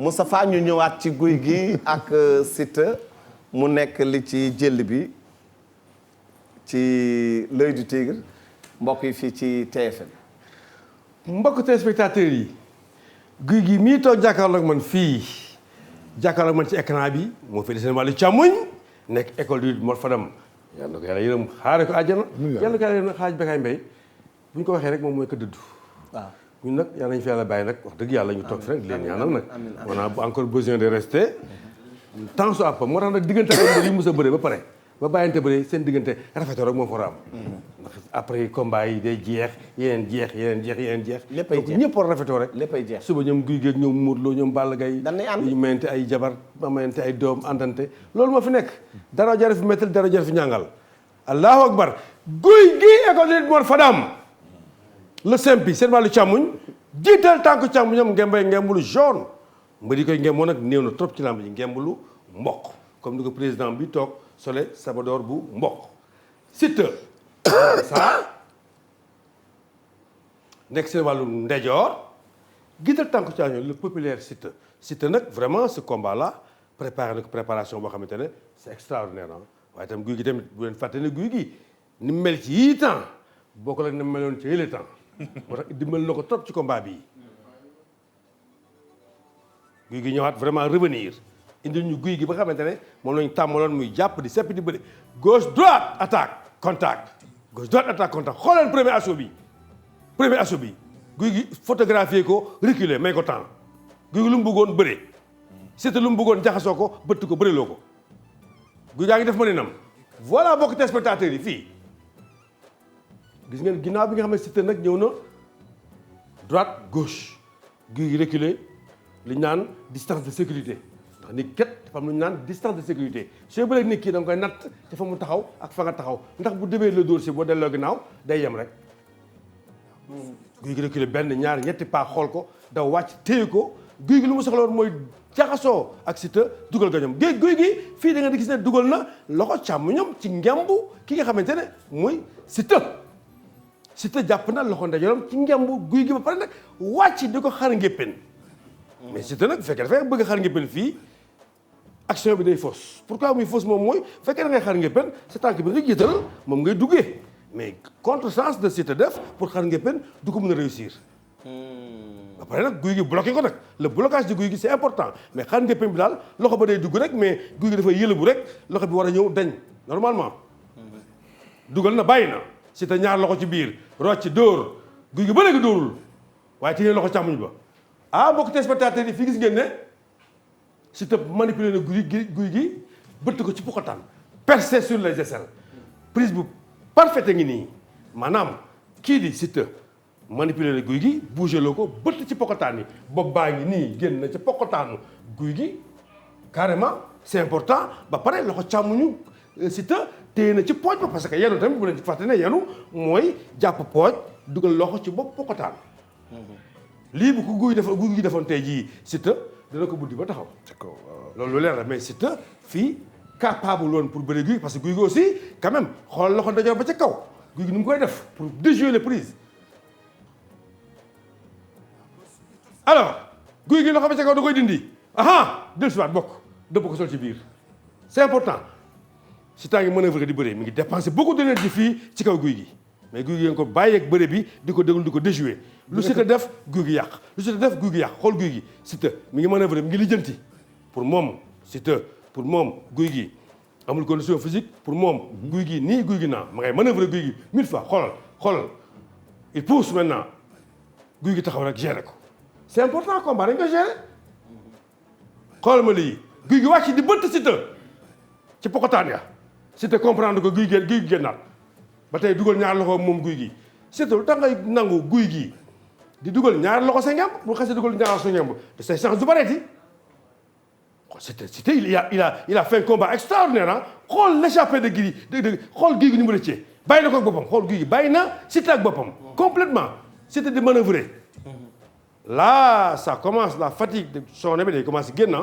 Moustapha ñu ñëwaat ci guy gi ak Siteu mu nekk li ci jël bi ci l'œil du tigre mbokk yi fii ci TFM. mbokk téléspectateurs yi guy gi mii toog jàkkaarloog man fii jàkkaarloog man ci écran bi moo fi seen wàllu càmmoñ nekk école du Mor Fadam yàlla na ko yàlla yërëm xaare ko àjjana yàlla na ko yàlla yërëm xaaj Bécaye Mbaye bu ñu ko waxee rek moom mooy ko dëddu waaw ñun nag yàlla nañu fi yàlla bàyyi nag wax dëgg yàlla ñu toog fi rek leen ñaanal nag on a encore besoin de rester temps soit peu moo tax nag diggante ak yi mos a bëre ba pare ba bàyyante bëre seen diggante rafetoo rek moo fa war a am ndax après combat yi day jeex yeneen jeex léppay jeex ñëpp war a rafetoo rek léppay jeex suba ñoom Gouye Gui ñoom Modou Lo ñoom Balla Gaye dañuy ànd ñu mayante ay jabar ba mayante ay doom àndante loolu moo fi nekk dara jar fi méttal dara jar fi ñàngal allahu akbar Gouye Gui école Mor Fadam le simpi seen wàllu càmmuñ jiital tànku càmmuñam ngembay ngembulu jaune mbëri koy ngemmoo nag néew na trop ci làmb ji ngembulu mboq comme ni ko président bi toog sole sabadoor bu mboq Siteu ça nekk seen wàllu ndejoor jiital tànku càmmuñ le populaire Siteu nag vraiment ce combat là préparé na ko préparation boo xamante ne c'est extraordinaire waaye itam Gouye Gui tamit bu leen fàtte ne Gouye Gui ni mel ci yii temps bokkul ak ni meloon ci yële temps moo tax dimbal na ko trop ci combat bii Gouye Gui ñëwaat vraiment revenir indil ñu Gouye Gui ba xamante ne moom lañu tàmmaloon muy jàpp di seppi di bëri gauche droite attaque contact gauche droite attaque contact xooleen premier assaut bi Gouye Gui photographier ko reculer may ko temps Gouye Gui lu mu bëggoon bëre Siteu lu mu bëggoon jaxasoo ko bëtt ko bëreloo ko Gouye Gui ngi def mëninam voilà bokk téléspectateurs yi fii gis ngeen ginnaaw bi nga xam ne Siteu nag ñëw na droite gauche Gouye Gui reculer li ñu naan distance de sécurité ndax nit ket dafa am lu ñu naan distance de sécurité soo bëreeg nit kii da nga koy natt ci fa mu taxaw ak fa nga taxaw ndax bu demee la dóor si boo delloo ginnaaw day yem rek Gouye Gui reculer benn ñaar ñetti pas xool ko daw wàcc téye ko Gouye Gui lu mu soxla woon mooy jaxasoo ak Siteu dugal gañam Gouye Gui fii da nga di gis ne dugal na loxo càmmoñam ci ngembu ki nga xamante ne mooy Siteu jàpp na loxo ndeyjooram ci ngembu Gouye Gui ba pare nag wàcc di ko xar ngéppen mais Siteu nag bu fekkee dafay bëgg xar ngéppen fii action bi day fausse pourquoi muy fausse moom mooy bu fekkee da ngay xar ngéppen sa tànk bi nga jiital moom ngay duggee mais contresens de Siteu def pour xar ngéppen du ko mën a réussir ba pare nag Gouye Gui bloqué ko nag le blocage de Gouye Gui c'est important mais xar ngéppen bi daal loxo ba day dugg rek mais Gouye Gui dafay yëlëbu rek loxo bi war a ñëw dañ normalement dugal na bàyyi na Siteu ñaar loxo ci biir rocc dóor Gouye Gui ba léegi dóorul waaye téye loxo càmmuñ ba mbokk téléspectateurs yi fii gis ngeen ne Siteu manipulé na Gouye Gui bëtt ko ci pokotaan percé sur les aisselles prise bu parfaite ngi nii maanaam kii di Siteu manipulé na Gouye Gui bougé loo ko bëtt ci pokotaan yi bopp baa ngi nii génn na ci pokotaanu Gouye Gui carrément c'est important ba pare loxo càmmuñu Siteu téye na ci pooj ba parce que yenu tamit bu leen ci fàtte ne yenu mooy jàpp pooj dugal loxo ci bopp pokotaan lii bu ko Gouye Gui defoon tey jii Siteu dina ko buddi ba taxaw loolu lu leer la mais Siteu fii capable woon pour bëre Gouye parce que Gouye Gui aussi quand même xool loxo ndajoor ba ca kaw Gouye Gui ni mu koy def pour déjouer les prises alors Gouye Gui loxo ba ca kaw da koy dindi del siwaat bokk dëpp ko sol ci biir c'est important Siteu ngi manœuvre di bëre mi ngi dépenser beaucoup d'énergie fii ci kaw Gouye Gui mais Gouye Gui nga ko bàyyeeg bëre bi di ko déglu di ko déjouer lu Siteu def Gouye Gui yàq lu Siteu def Gouye Gui yàq xool Gouye Gui Siteu mi ngi manœuvre mi ngi lijjanti pour moom Siteu pour moom Gouye Gui amul condition physique pour moom Gouye Gui nii Gouye Gui naa ma ngay manœuvre Gouye Gui 1000 fois xoolal il pousse maintenant Gouye Gui taxaw rek gérer ko c'est important combat dañ ko gérer xoolal ma lii Gouye Gui wàcc di bëtt Siteu ci pokotaan ya Siteu comprendre ko Gouye Gui génnaat ba tey dugal ñaar loxo moom Gouye Gui Siteu lu tax ngay nangu Gouye Gui di dugal ñaar loxo sa ngemb bu xasee dugal ñaar loxo sa ngemb de say chance du bareeti Siteu il a fait un combat extraordinaire xool l'échappée de Gouye Gui xool Gouye Gui ni mu rëccee bàyyi na ko ak boppam xool Gouye Gui bàyyi na Siteu ak boppam complètement Siteu di manœuvrer là ça commence la fatigue de son bi day commencé génn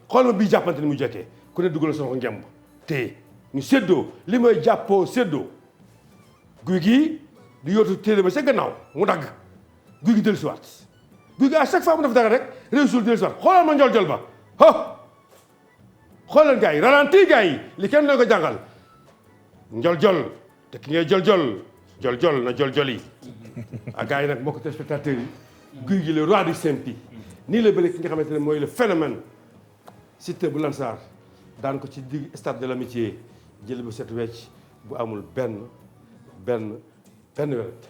xool ma bii jàppante ni mu jekkee ku ne dugal sa loxo ngemb te ñu séddoo li may jàppoo séddoo Gouye Gui di yootu téere ba ca gannaaw mu dagg Gouye Gui dellu siwaat Gouye Gui à chaque fois mu def dara rek réussir di sax xoolal ma njol-jol ba xoolal gars yi ralenti gars yi li kenn doon ko jàngal njol-jol te ki ngay jol-jol na jol-jol yi ak gars yi nag mbokk téléspectateurs yi Gouye Gui le roi du simpi nii la bële ki nga xamante ne mooy le phénomène Siteu bu Lansar daan ko ci digg stade de l'amitié jël bu set wecc bu amul benn wérante